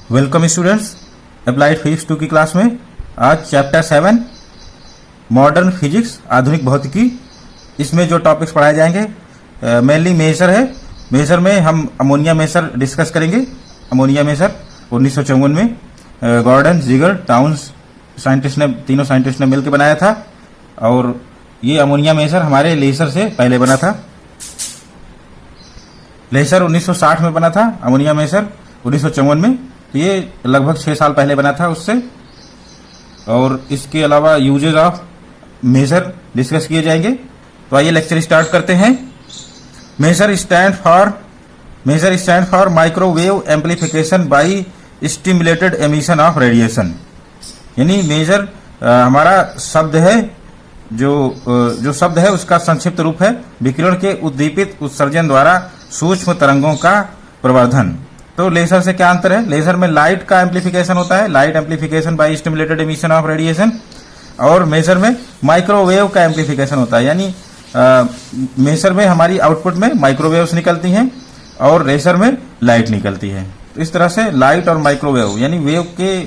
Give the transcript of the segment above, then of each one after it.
Welcome students, applied physics 2 की class में आज चैप्टर 7 मॉडर्न फिजिक्स आधुनिक भौतिकी, इसमें जो टॉपिक्स पढ़ाए जाएंगे मेनली मेजर है। मेजर में हम अमोनिया मेजर डिस्कस करेंगे। अमोनिया मेजर 1954 में गॉर्डन, जिगर, टाउन्स तीनों साइंटिस्ट ने मिलकर बनाया था और ये अमोनिया मेजर हमारे लेजर से पहले बना था। लेजर 1960 में बना था, अमोनिया मेजर 1954 में, तो ये लगभग 6 साल पहले बना था उससे। और इसके अलावा यूजेस ऑफ मेजर डिस्कस किए जाएंगे। तो आइए लेक्चर स्टार्ट करते हैं। Maser stand for microwave amplification by stimulated emission of radiation. यानी मेजर हमारा शब्द है, जो शब्द है उसका संक्षिप्त रूप है विकिरण के उद्दीपित उत्सर्जन द्वारा सूक्ष्म तरंगों का प्रवर्धन। तो लेजर से क्या अंतर है? लेजर में लाइट का एम्पलीफिकेशन होता है, light amplification by stimulated emission of radiation, और मेजर में माइक्रोवेव का एम्पलीफिकेशन होता है। यानी मेजर में हमारी आउटपुट में माइक्रोवेव्स निकलती हैं और लेजर में लाइट निकलती है। तो इस तरह से लाइट और माइक्रोवेव यानी वेव के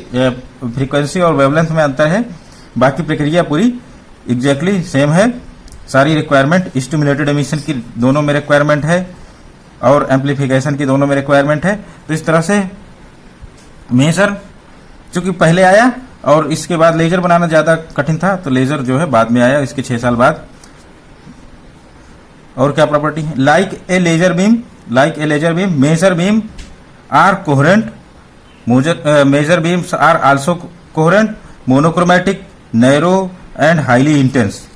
फ्रीक्वेंसी और वेवलेंथ में अंतर है। बाकी प्रक्रिया पूरी एग्जैक्टली सेम है। सारी रिक्वायरमेंट स्टिमुलेटेड एमिशन की दोनों में रिक्वायरमेंट है और एम्पलीफिकेशन की दोनों में रिक्वायरमेंट है। तो इस तरह से मेजर चूंकि पहले आया और इसके बाद लेजर बनाना ज्यादा कठिन था, तो लेजर जो है बाद में आया, इसके 6 साल बाद। और क्या प्रॉपर्टी है? Like a laser beam maser beam are coherent, maser beams are also coherent, monochromatic, narrow and highly intense.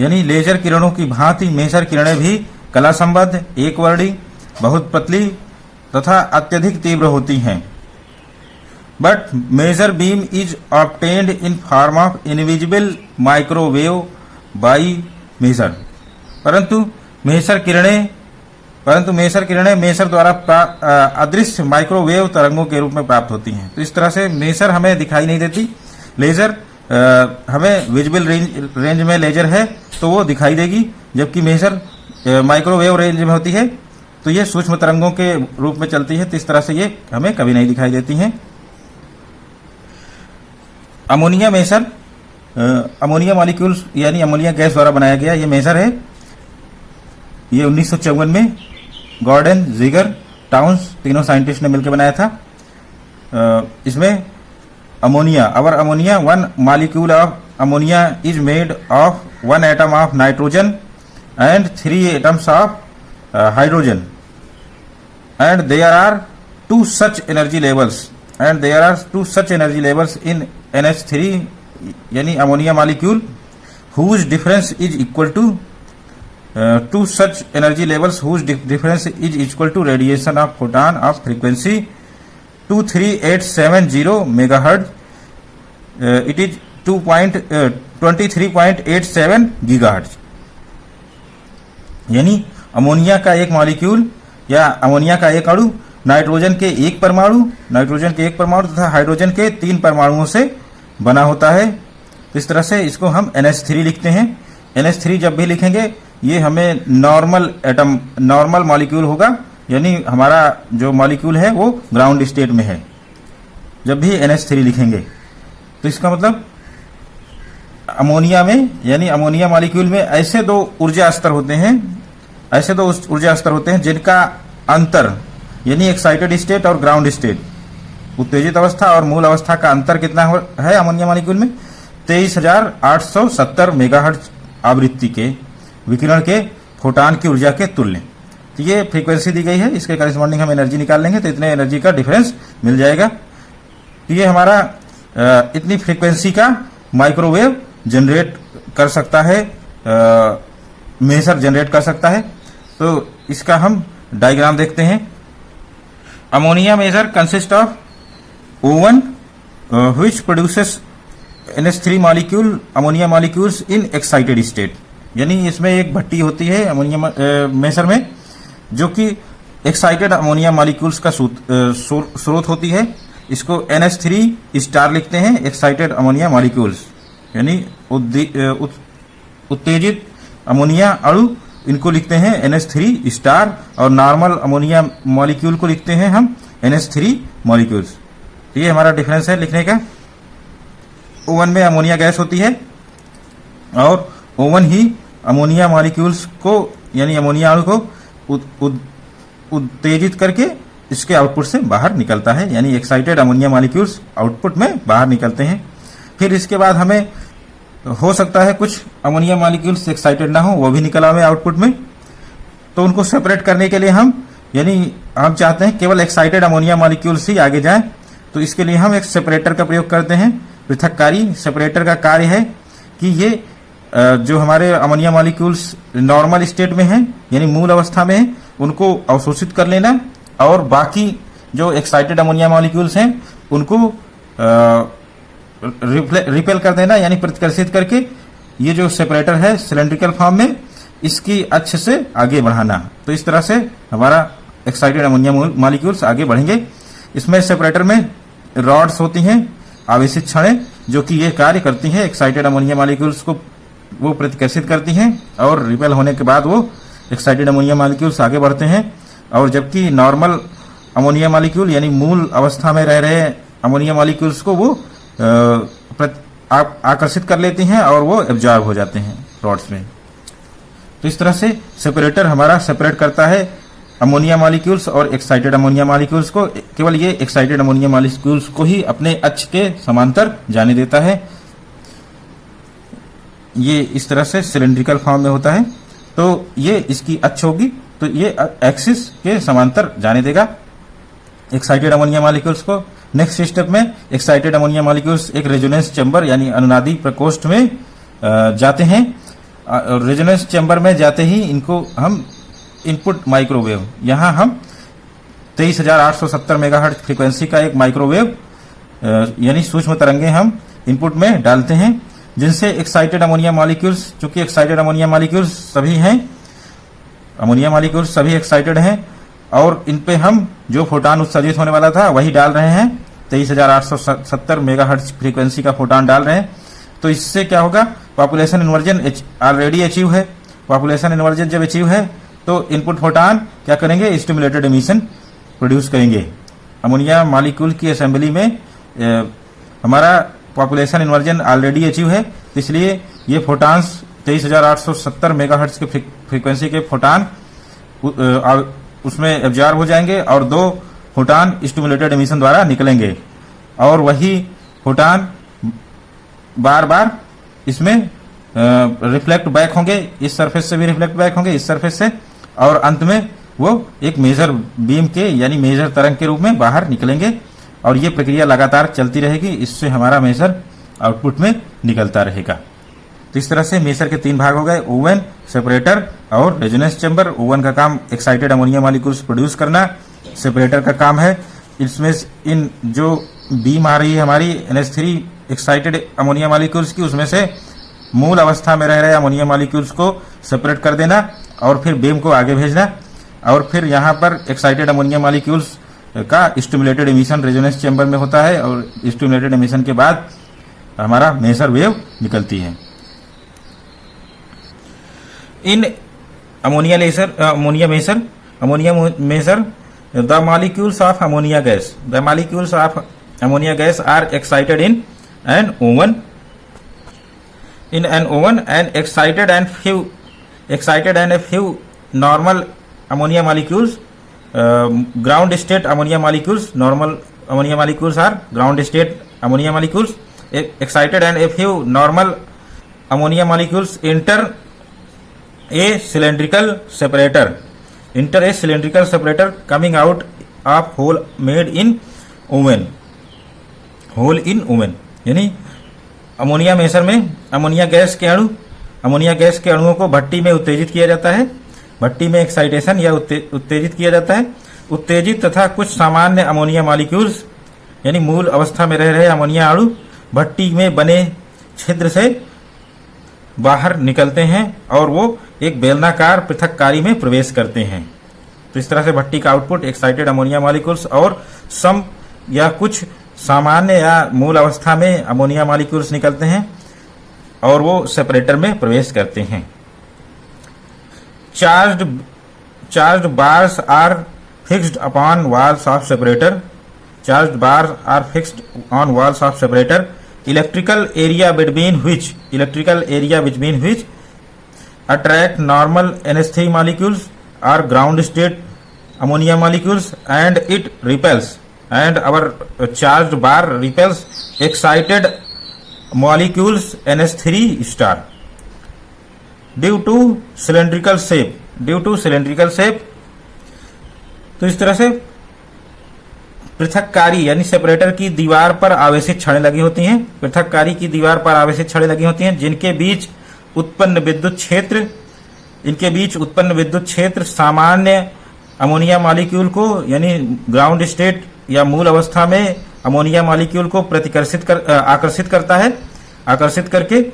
यानी लेजर किरणों की भांति मेजर किरणें भी कला संबद्ध, एक वर्णी, बहुत पतली तथा अत्यधिक तीव्र होती हैं। But maser beam is obtained in form of invisible microwave by maser. परंतु मेजर किरणें मेजर द्वारा अदृश्य माइक्रोवेव तरंगों के रूप में प्राप्त होती हैं। तो इस तरह से मेजर हमें दिखाई नहीं देती, लेजर हमें विजिबल रेंज में लेजर है तो वो दिखाई देगी, जबकि मेजर माइक्रोवेव रेंज में होती है तो ये सूक्ष्म तरंगों के रूप में चलती है। तो इस तरह से ये हमें कभी नहीं दिखाई देती हैं। अमोनिया मेजर अमोनिया मॉलिक्यूल्स यानी अमोनिया गैस द्वारा बनाया गया ये मेजर है। ये 1954 में गॉर्डन, जिगर, टाउन्स तीनों साइंटिस्ट ने मिलकर बनाया था। इसमें ammonia one molecule of ammonia is made of 1 atom of nitrogen and 3 atoms of hydrogen, and there are two such energy levels in NH3 यानी ammonia molecule whose difference is equal to two such energy levels whose difference is equal to radiation of photon of frequency 23870 megahertz. It is 23.87 gigahertz। यानी ammonia का एक molecule या ammonia का एक अणु nitrogen के एक परमाणु तथा हाइड्रोजन के 3 परमाणुओं से बना होता है। इस तरह से इसको हम NH3 लिखते हैं। NH3 जब भी लिखेंगे ये हमें नॉर्मल मॉलिक्यूल होगा, यानी हमारा जो मॉलिक्यूल है वो ग्राउंड स्टेट में है जब भी NH3 लिखेंगे। तो इसका मतलब अमोनिया में यानी अमोनिया मॉलिक्यूल में ऐसे दो ऊर्जा स्तर होते हैं जिनका अंतर यानी एक्साइटेड स्टेट और ग्राउंड स्टेट, उत्तेजित अवस्था और मूल अवस्था का अंतर कितना है अमोनिया मॉलिक्यूल में? 23,870 मेगाहर्ट्ज आवृत्ति के विकिरण के फोटॉन की ऊर्जा के तुल्य। तो ये फ्रीक्वेंसी दी गई है, इसके कॉरेस्पॉन्डिंग हम एनर्जी निकाल लेंगे तो इतने एनर्जी का डिफरेंस मिल जाएगा। तो ये हमारा इतनी फ्रीक्वेंसी का माइक्रोवेव जनरेट कर सकता है, मेजर जनरेट कर सकता है। तो इसका हम डायग्राम देखते हैं। Ammonia maser consist of oven which produces NH3 molecule ammonia molecules in excited state. यानी इसमें एक भट्टी होती है अमोनिया मेजर में जो कि एक्साइटेड अमोनिया मॉलिक्यूल्स का स्रोत होती है। इसको NH3 स्टार लिखते हैं, एक्साइटेड अमोनिया मॉलिक्यूल्स यानी उत्तेजित अमोनिया अणु, इनको लिखते हैं NH3 स्टार, और नॉर्मल अमोनिया मॉलिक्यूल को लिखते हैं हम NH3 मॉलिक्यूल्स। तो ये हमारा डिफरेंस है लिखने का। O1 में अमोनिया गैस होती है और O1 ही अमोनिया मॉलिक्यूल्स को यानी अमोनिया अणु को उत्तेजित करके इसके आउटपुट से बाहर निकलता है, यानी एक्साइटेड अमोनिया मॉलिक्यूल्स आउटपुट में बाहर निकलते हैं। फिर इसके बाद हमें हो सकता है कुछ अमोनिया मॉलिक्यूल्स एक्साइटेड ना हो, वो भी निकल आवे आउटपुट में। तो उनको सेपरेट करने के लिए हम चाहते हैं केवल एक्साइटेड अमोनिया मॉलिक्यूल्स ही आगे जाएं, तो इसके लिए हम एक सेपरेटर का प्रयोग करते हैं। पृथककारी सेपरेटर का कार्य है कि ये जो हमारे अमोनिया मॉलिक्यूल्स नॉर्मल स्टेट में हैं यानी मूल अवस्था में हैं, उनको अवशोषित कर लेना और बाकी जो एक्साइटेड अमोनिया मॉलिक्यूल्स हैं उनको रिपेल कर देना, यानी प्रतिकर्षित करके ये जो सेपरेटर है सिलेंड्रिकल फॉर्म में इसकी अक्ष से आगे बढ़ाना। तो इस तरह से हमारा एक्साइटेड अमोनिया मॉलिक्यूल्स आगे बढ़ेंगे। इसमें सेपरेटर में रॉड्स होती हैं, आवेशित छड़ें, जो कि ये कार्य करती हैं एक्साइटेड अमोनिया मॉलिक्यूल्स को वो प्रतिकर्षित करती हैं और रिपेल होने के बाद वो एक्साइटेड अमोनिया मॉलिक्यूल्स आगे बढ़ते हैं। और जबकि नॉर्मल अमोनिया मॉलिक्यूल यानी मूल अवस्था में रह रहे अमोनिया मॉलिक्यूल्स को वो आकर्षित कर लेती हैं और वो एब्जॉर्ब हो जाते हैं रॉड्स में। तो इस तरह से सेपरेटर हमारा सेपरेट करता है अमोनिया मॉलिक्यूल्स और एक्साइटेड अमोनिया मॉलिक्यूल्स को। केवल ये एक्साइटेड अमोनिया मॉलिक्यूल्स को ही अपने अक्ष के समांतर जाने देता है। ये इस तरह से सिलेंड्रिकल फॉर्म में होता है, तो ये इसकी अक्ष होगी, तो ये एक्सिस के समांतर जाने देगा एक्साइटेड अमोनिया मॉलिक्यूल्स को। नेक्स्ट स्टेप में एक्साइटेड अमोनिया मॉलिक्यूल्स एक रेजोनेंस चैम्बर यानी अनुनादी प्रकोष्ठ में जाते हैं। रेजोनेंस चैम्बर में जाते ही इनको हम इनपुट माइक्रोवेव, यहाँ हम 23,870 मेगाहर्ट्ज फ्रीक्वेंसी का एक माइक्रोवेव यानी सूक्ष्म तरंगे हम इनपुट में डालते हैं, जिनसे एक्साइटेड अमोनिया मॉलिक्यूल्स, चूंकि एक्साइटेड अमोनिया मॉलिक्यूल्स सभी हैं, अमोनिया मॉलिक्यूल्स सभी एक्साइटेड हैं और इन पे हम जो फोटॉन उत्सर्जित होने वाला था वही डाल रहे हैं। 23,870 मेगाहर्ट्ज फ्रीक्वेंसी का फोटॉन डाल रहे हैं। तो इससे क्या होगा, पॉपुलेशन इन्वर्जन ऑलरेडी अचीव है। पॉपुलेशन इन्वर्जन जब अचीव है तो इनपुट फोटॉन क्या करेंगे, स्टिमुलेटेड एमिशन प्रोड्यूस करेंगे। अमोनिया मॉलिक्यूल की असेंबली में हमारा पॉपुलेशन इन्वर्जन ऑलरेडी अचीव है, तो इसलिए ये फोटॉन्स 23,870 मेगाहर्ट्ज के फ्रीक्वेंसी के फोटॉन उसमें एब्जॉर्ब हो जाएंगे और 2 फोटॉन स्टिमुलेटेड एमिशन द्वारा निकलेंगे और वही फोटॉन बार बार इसमें रिफ्लेक्ट बैक होंगे, इस सरफेस से भी रिफ्लेक्ट बैक होंगे, इस सरफेस से, और अंत में वो एक मेजर बीम के यानी मेजर तरंग के रूप में बाहर निकलेंगे और ये प्रक्रिया लगातार चलती रहेगी। इससे हमारा मेजर आउटपुट में निकलता रहेगा। तो इस तरह से मेजर के 3 भाग हो गए, ओवन, सेपरेटर और रेजोनेंस चैम्बर। ओवन का काम एक्साइटेड अमोनिया मॉलिक्यूल्स प्रोड्यूस करना, सेपरेटर का काम है इसमें इन जो बीम आ रही है हमारी NH3 एक्साइटेड अमोनिया मॉलिक्यूल्स की, उसमें से मूल अवस्था में रह रहे अमोनिया मॉलिक्यूल्स को सेपरेट कर देना और फिर बीम को आगे भेजना, और फिर यहाँ पर एक्साइटेड अमोनिया मॉलिक्यूल्स का स्टिमुलेटेड एमिशन रेजोनेंस चैम्बर में होता है और स्टिमुलेटेड एमिशन के बाद हमारा मेजर वेव निकलती है। In ammonia maser the molecules of ammonia gas are excited in an oven and excited and a few normal ammonia molecules, ground state ammonia molecules, normal ammonia molecules are ground state ammonia molecules, excited and a few normal ammonia molecules enter a cylindrical separator coming out of hole made in oven, यानी ammonia measure में ammonia gas के अणुओं को भट्टी में उत्तेजित किया जाता है। भट्टी में एक्साइटेशन या उत्तेजित किया जाता है। उत्तेजित तथा कुछ सामान्य अमोनिया मॉलिक्यूल्स यानी मूल अवस्था में रह रहे अमोनिया अणु भट्टी में बने छिद्र से बाहर निकलते हैं और वो एक बेलनाकार पृथककारी में प्रवेश करते हैं। तो इस तरह से भट्टी का आउटपुट एक्साइटेड अमोनिया मॉलिक्यूल्स और सम या कुछ सामान्य या मूल अवस्था में अमोनिया मॉलिक्यूल्स निकलते हैं और वो सेपरेटर में प्रवेश करते हैं। Charged bars are fixed upon walls of separator. Charged bars are fixed on walls of separator. Electrical area between which attract normal NH3 molecules or ground state ammonia molecules, and it repels, and our charged bar repels excited molecules NH3 star. Due to cylindrical shape, तो इस तरह से पृथककारी यानी separator की दीवार पर आवेशित छड़ें लगी होती हैं, पृथककारी की दीवार पर आवेशित छड़ें लगी होती हैं, जिनके बीच उत्पन्न विद्युत क्षेत्र सामान्य अमोनिया मॉलिक्यूल को यानी ग्राउंड स्टेट या मूल अवस्था में अमोनिया मॉलिक्यूल को आकर्षित करके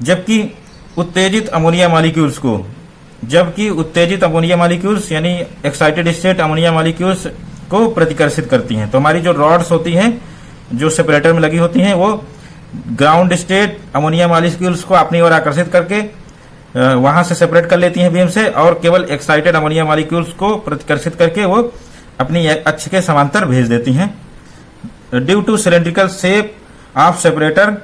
जबकि उत्तेजित अमोनिया मॉलिक्यूल्स यानी एक्साइटेड स्टेट अमोनिया मॉलिक्यूल्स को प्रतिकर्षित करती हैं। तो हमारी जो रॉड्स होती हैं जो सेपरेटर में लगी होती हैं वो ग्राउंड स्टेट अमोनिया मॉलिक्यूल्स को अपनी ओर आकर्षित करके वहां से सेपरेट कर लेती हैं बीम से, और केवल एक्साइटेड अमोनिया मॉलिक्यूल्स को प्रतिकर्षित करके वो अपनी अक्ष के समांतर भेज देती हैं। Due to cylindrical shape of separator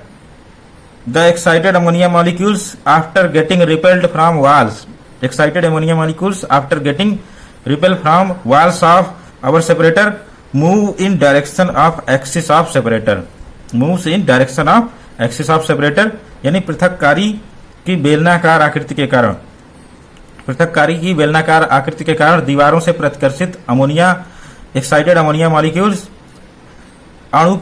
the excited ammonia molecules after getting repelled from walls of our separator move in direction of axis of separator यानी पृथककारी की बेलनाकार आकृति के कारण दीवारों से प्रतिकर्षित एक्साइटेड अमोनिया मॉलिक्यूल्स अणु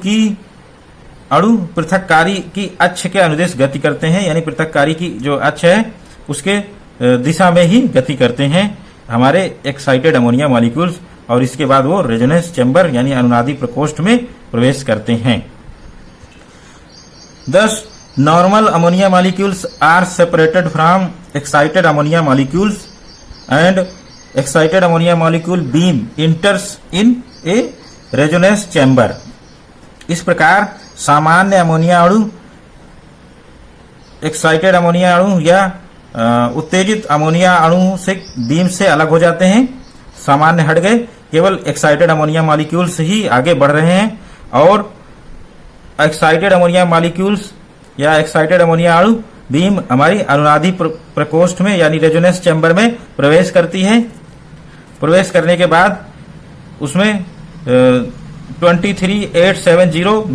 पृथककारी की अक्ष के अनुदेश गति करते हैं, यानी पृथककारी की जो अक्ष है उसके दिशा में ही गति करते हैं हमारे एक्साइटेड अमोनिया मॉलिक्यूल्स, और इसके बाद वो रेजोनेंस चैम्बर यानी अनुनादी प्रकोष्ठ में प्रवेश करते हैं। Thus, normal ammonia molecules are separated from excited ammonia molecules, and excited ammonia molecule beam enters in a resonance chamber. इस प्रकार सामान्य अमोनिया अणु एक्साइटेड अमोनिया अणु या उत्तेजित अमोनिया अणु से बीम से अलग हो जाते हैं, सामान्य हट गए, केवल एक्साइटेड अमोनिया मॉलिक्यूल्स ही आगे बढ़ रहे हैं, और एक्साइटेड अमोनिया मॉलिक्यूल्स या एक्साइटेड अमोनिया अणु बीम हमारी अनुनादी प्रकोष्ठ में यानी रेजोनेंस चैम्बर में प्रवेश करती है। प्रवेश करने के बाद उसमें 23870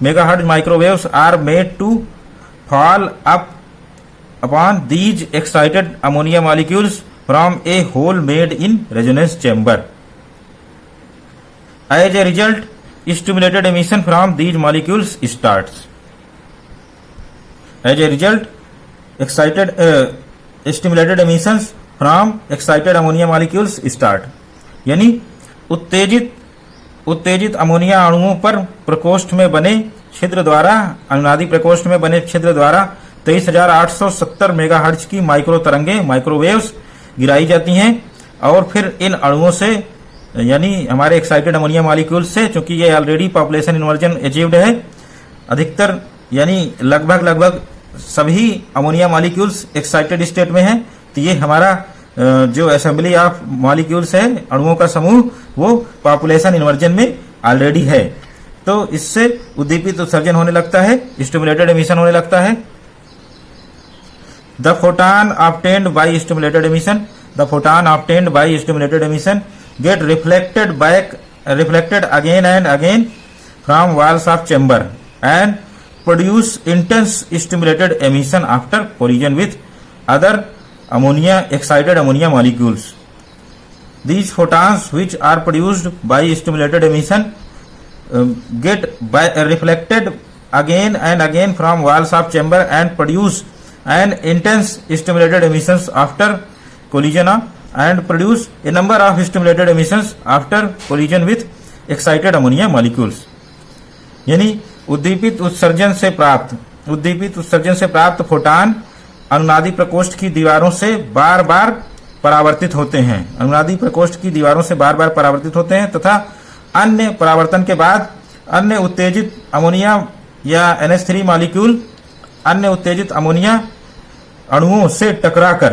megahertz microwaves are made to fall up upon these excited ammonia molecules from a hole made in resonance chamber. As a result, stimulated emission from these molecules starts. Stimulated emissions from excited ammonia molecules start. यानी उत्तेजित ammonia अणुओं पर प्रकोष्ठ में बने छिद्र द्वारा अनुनादी प्रकोष्ठ में बने छिद्र द्वारा 23,870 मेगाहर्ट्ज की माइक्रोवेव्स गिराई जाती हैं, और फिर इन अणुओं से यानी हमारे एक्साइटेड अमोनिया मॉलिक्यूल से, चूंकि ये ऑलरेडी पॉपुलेशन इन्वर्जन अचीव्ड है, अधिकतर यानी लगभग सभी अमोनिया मॉलिक्यूल्स एक्साइटेड स्टेट में है, तो ये हमारा जो असेंबली ऑफ मॉलिक्यूल्स है अणुओं का समूह वो पॉपुलेशन इन्वर्जन में ऑलरेडी है। तो इससे उद्दीपित उत्सर्जन होने लगता है, स्टिमुलेटेड एमिशन होने लगता है। The photon obtained by stimulated emission get reflected again and again from walls of chamber and produce intense stimulated emission after collision with other excited ammonia molecules. These photons, which are produced by stimulated emission, get reflected again and again from walls of chamber and produce an intense stimulated emissions after collision and produce a number of stimulated emissions after collision with excited ammonia molecules. यानी उद्दीपित उत्सर्जन से प्राप्त photon अनुनादी प्रकोष्ठ की दीवारों से बार बार परावर्तित होते हैं, तथा अन्य परावर्तन के बाद अन्य उत्तेजित अमोनिया या NH3 मॉलिक्यूल अन्य उत्तेजित अमोनिया अणुओं से टकराकर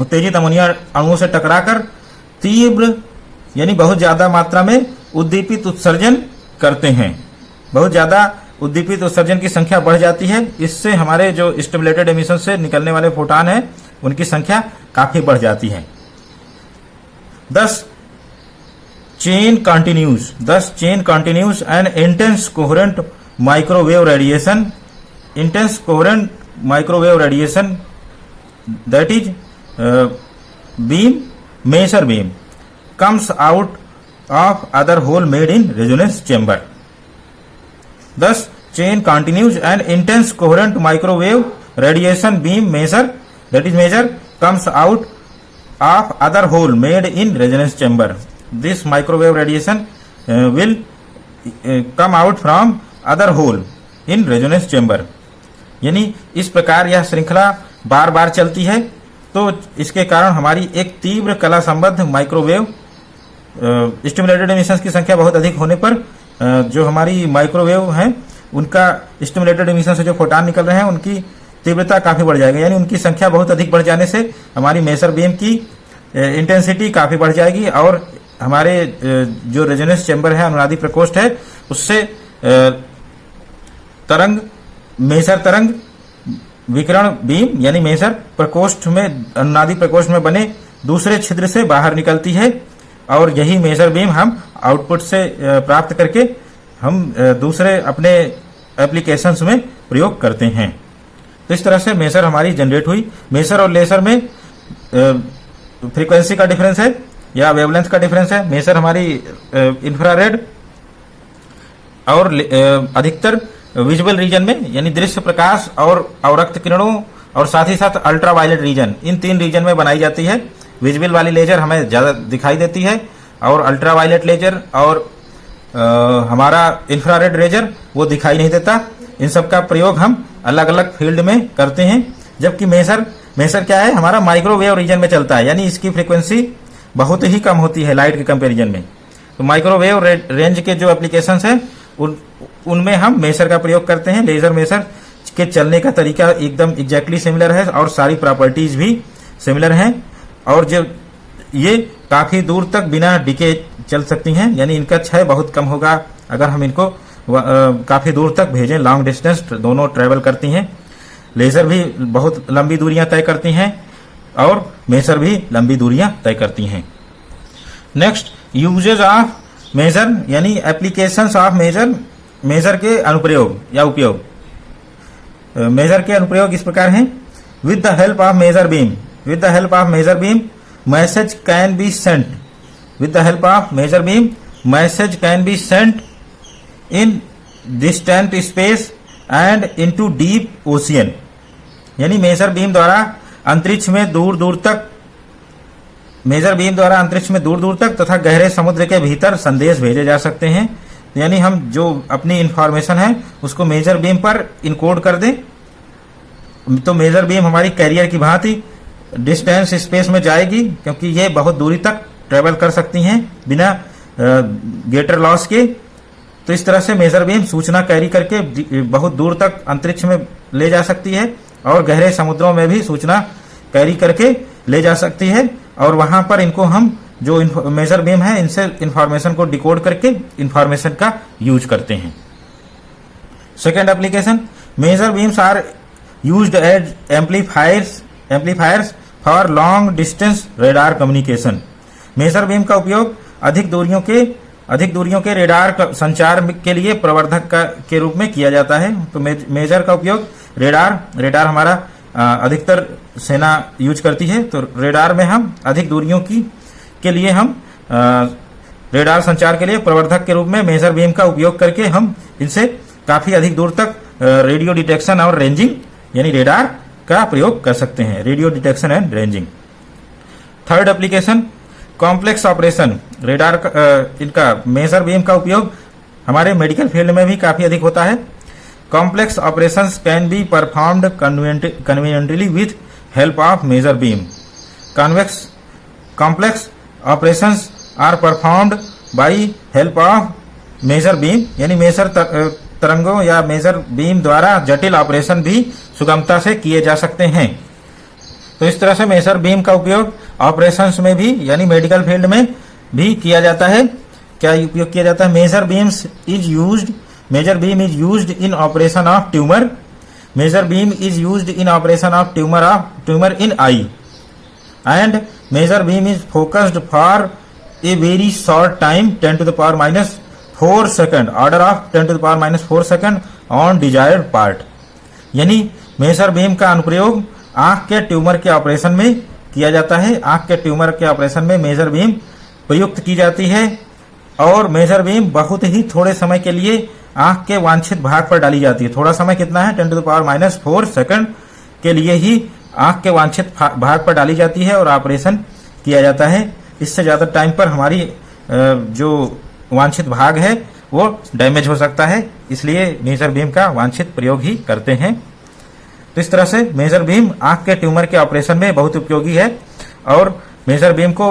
उत्तेजित अमोनिया अणुओं से टकराकर तीव्र यानी बहुत ज्यादा मात्रा में उद्दीपित उत्सर्जन करते हैं। बहुत ज्यादा उद्दीपित उत्सर्जन की संख्या बढ़ जाती है। इससे हमारे जो स्टिमुलेटेड एमिशन से निकलने वाले फोटॉन है उनकी संख्या काफी बढ़ जाती है। Thus chain continues and intense coherent microwave radiation, that is Maser beam comes out of other hole made in resonance chamber. Thus chain continues and intense coherent microwave radiation beam Maser, that is Maser, comes out of other hole made in resonance chamber. This microwave radiation will come out from other hole in resonance chamber. यानी इस प्रकार यह श्रृंखला बार बार चलती है, तो इसके कारण हमारी एक तीव्र कला संबद्ध माइक्रोवेव स्टिमुलेटेड एमिशन की संख्या बहुत अधिक होने पर जो हमारी माइक्रोवेव है उनका स्टिमुलेटेड एमिशन से जो फोटॉन निकल रहे हैं उनकी तीव्रता काफी बढ़ जाएगी। यानी उनकी संख्या बहुत अधिक बढ़ जाने से हमारी मेसर बीम की इंटेंसिटी काफी बढ़ जाएगी और हमारे जो रेजोनेंस चेंबर है, अनुनादी प्रकोष्ठ है, उससे तरंग मेसर तरंग विकिरण बीम यानी मेसर प्रकोष्ठ में, अनुनादी प्रकोष्ठ में बने दूसरे छिद्र से बाहर निकलती है और यही मेसर बीम हम आउटपुट से प्राप्त करके हम दूसरे अपने एप्लीकेशंस में प्रयोग करते हैं। तो इस तरह से मेसर हमारी जनरेट हुई। मेसर और लेसर में फ्रीक्वेंसी का डिफरेंस है या वेवलेंथ का डिफरेंस है। मेसर हमारी इंफ्रारेड और अधिकतर विजुअल रीजन में यानी दृश्य प्रकाश और अवरक्त किरणों और साथ ही साथ अल्ट्रावायलेट रीजन, इन तीन रीजन में बनाई जाती है। विजुअल वाली लेजर हमें ज्यादा दिखाई देती है और अल्ट्रावायलेट लेजर और हमारा इंफ्रारेड लेजर वो दिखाई नहीं देता। इन सब का प्रयोग हम अलग अलग फील्ड में करते हैं। जबकि मेसर क्या है, हमारा माइक्रोवेव रीजन में चलता है, यानी इसकी फ्रीक्वेंसी बहुत ही कम होती है लाइट के कंपैरिजन में। तो माइक्रोवेव रेंज के जो एप्लीकेशंस हैं उनमें हम मेसर का प्रयोग करते हैं। लेजर मेसर के चलने का तरीका एकदम एग्जैक्टली सिमिलर है और सारी प्रॉपर्टीज भी सिमिलर हैं और जो ये काफी दूर तक बिना डिके चल सकती हैं, यानी इनका क्षय बहुत कम होगा अगर हम इनको काफी दूर तक भेजें। लॉन्ग डिस्टेंस दोनों ट्रेवल करती हैं। लेजर भी बहुत लंबी दूरियां तय करती हैं और मेसर भी लंबी दूरियां तय करती हैं। नेक्स्ट, यूजेज ऑफ मेजर यानी एप्लीकेशंस ऑफ मेजर के अनुप्रयोग या उपयोग। मेजर के अनुप्रयोग इस प्रकार हैं। With the help of maser beam message can be sent. With the help of maser beam message can be sent in distant space and into deep ocean. यानी मेजर बीम द्वारा अंतरिक्ष में दूर दूर तक तथा गहरे समुद्र के भीतर संदेश भेजे जा सकते हैं। यानी हम जो अपनी इंफॉर्मेशन है उसको मेजर बीम पर इनकोड कर दें तो मेजर बीम हमारी कैरियर की भांति डिस्टेंस स्पेस में जाएगी, क्योंकि ये बहुत दूरी तक ट्रेवल कर सकती हैं बिना गेटर लॉस के। तो इस तरह से मेजर बीम सूचना कैरी करके बहुत दूर तक अंतरिक्ष में ले जा सकती है और गहरे समुद्रों में भी सूचना कैरी करके ले जा सकती है और वहां पर इनको हम जो मेजर बीम है इनसे इंफॉर्मेशन को डिकोड करके इंफॉर्मेशन का यूज करते हैं। Second application, maser beams are used as amplifiers for long distance radar communication. Maser beam का उपयोग अधिक दूरियों के रेडार संचार के लिए प्रवर्धक के रूप में किया जाता है। तो मेजर का उपयोग रेडार हमारा अधिकतर सेना यूज करती है। तो रेडार में हम अधिक दूरियों के लिए हम रेडार संचार के लिए प्रवर्धक के रूप में मेजर बीम का उपयोग करके हम इनसे काफी अधिक दूर तक रेडियो डिटेक्शन और रेंजिंग यानी रेडार का प्रयोग कर सकते हैं। Radio detection and ranging. Third application, complex operation. Radar इनका मेजर बीम का उपयोग हमारे मेडिकल फील्ड में भी काफी अधिक होता है। Complex operations can be performed conveniently with help of maser beam. Complex operations are performed by help of maser beam, यानी मेजर तरंगों या मेजर बीम द्वारा जटिल ऑपरेशन भी सुगमता से किए जा सकते हैं। तो इस तरह से मेजर बीम का उपयोग ऑपरेशंस में भी यानी मेडिकल फील्ड में भी किया जाता है। क्या उपयोग किया जाता है? Maser beam is used in operation of tumour. Maser beam is used in operation of tumour in eye and maser beam is focused for a very short time 10 to the power minus 4 second, order of 10 to the power minus 4 second on desired part. यानी maser beam का अनुप्रयोग आंख के tumour के operation में किया जाता है। आंख के ट्यूमर के ऑपरेशन में मेजर बीम प्रयुक्त की जाती है और मेजर बीम बहुत ही थोड़े समय के लिए आंख के वांछित भाग पर डाली जाती है। थोड़ा समय कितना है? 10 to the power minus 4 second के लिए ही आंख के वांछित भाग पर डाली जाती है और ऑपरेशन किया जाता है। इससे ज्यादा टाइम पर हमारी जो वांछित भाग है वो डैमेज हो सकता है, इसलिए मेजर बीम का वांछित प्रयोग ही करते हैं। तो इस तरह से मेजर बीम आंख के ट्यूमर के ऑपरेशन में बहुत उपयोगी है और मेजर बीम को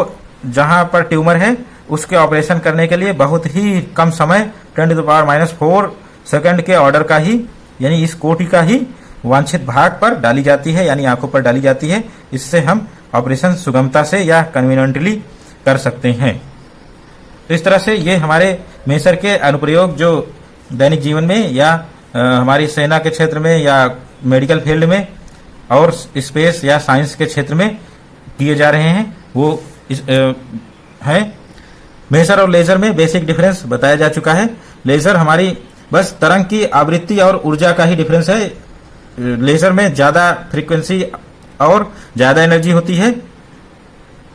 जहां पर ट्यूमर है उसके ऑपरेशन करने के लिए बहुत ही कम समय 10 to the power minus 4 second के ऑर्डर का ही यानी इस कोटि का ही वांछित भाग पर डाली जाती है यानी आंखों पर डाली जाती है। इससे हम ऑपरेशन सुगमता से या कन्वीनियंटली कर सकते हैं। तो इस तरह से ये हमारे मेजर के अनुप्रयोग जो दैनिक जीवन में या हमारी सेना के क्षेत्र में या मेडिकल फील्ड में और स्पेस या साइंस के क्षेत्र में किए जा रहे हैं वो है। मेजर और लेजर में बेसिक डिफरेंस बताया जा चुका है। लेजर हमारी बस तरंग की आवृत्ति और ऊर्जा का ही डिफरेंस है। लेजर में ज्यादा फ्रीक्वेंसी और ज्यादा एनर्जी होती है।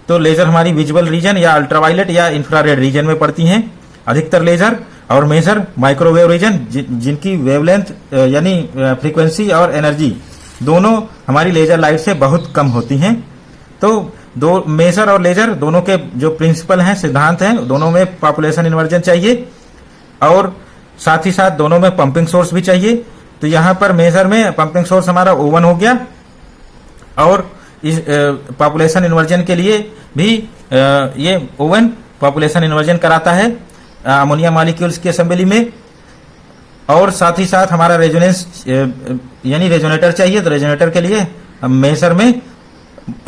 तो लेजर हमारी विजुअल रीजन या अल्ट्रावायलेट या इंफ्रारेड रीजन में पड़ती हैं। अधिकतर लेजर और मेजर माइक्रोवेव रीजन जिनकी वेवलेंथ यानी फ्रीक्वेंसी और एनर्जी दोनों हमारी लेजर लाइट से बहुत कम होती हैं। तो दो मेजर और लेजर दोनों के जो प्रिंसिपल हैं, सिद्धांत हैं, दोनों में पॉपुलेशन इन्वर्जन चाहिए और साथ ही साथ दोनों में पंपिंग सोर्स भी चाहिए। तो यहां पर मेजर में पंपिंग सोर्स हमारा ओवन हो गया और इस पॉपुलेशन इन्वर्जन के लिए भी ये ओवन पॉपुलेशन इन्वर्जन कराता है अमोनिया मॉलिक्यूल्स की असेंबली में। और साथ ही साथ हमारा रेजोनेंस यानी रेजोनेटर चाहिए। तो रेजोनेटर के लिए मेजर में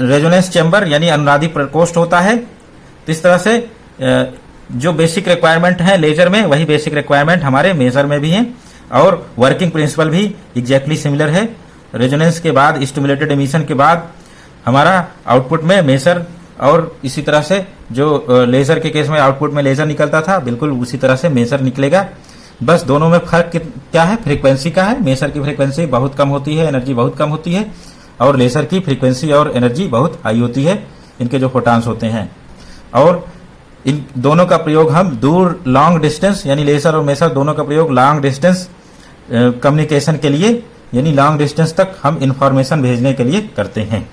रेजोनेंस चैम्बर यानी अनुनादी प्रकोष्ठ होता है। तो इस तरह से जो बेसिक रिक्वायरमेंट है लेजर में वही बेसिक रिक्वायरमेंट हमारे मेजर में भी है और वर्किंग प्रिंसिपल भी एग्जैक्टली सिमिलर है। रेजोनेंस के बाद स्टिमुलेटेड एमिशन के बाद हमारा आउटपुट में मेजर और इसी तरह से जो लेजर के केस में आउटपुट में लेजर निकलता था बिल्कुल उसी तरह से मेजर निकलेगा। बस दोनों में फर्क क्या है? फ्रीक्वेंसी का है। मेजर की फ्रीक्वेंसी बहुत कम होती है, एनर्जी बहुत कम होती है और लेजर की फ्रीक्वेंसी और एनर्जी बहुत हाई होती है, इनके जो फोटॉन्स होते हैं। और इन दोनों का प्रयोग हम दूर लॉन्ग डिस्टेंस यानी लेजर और मेजर दोनों का प्रयोग लॉन्ग डिस्टेंस कम्युनिकेशन के लिए यानी लॉन्ग डिस्टेंस तक हम इंफॉर्मेशन भेजने के लिए करते हैं।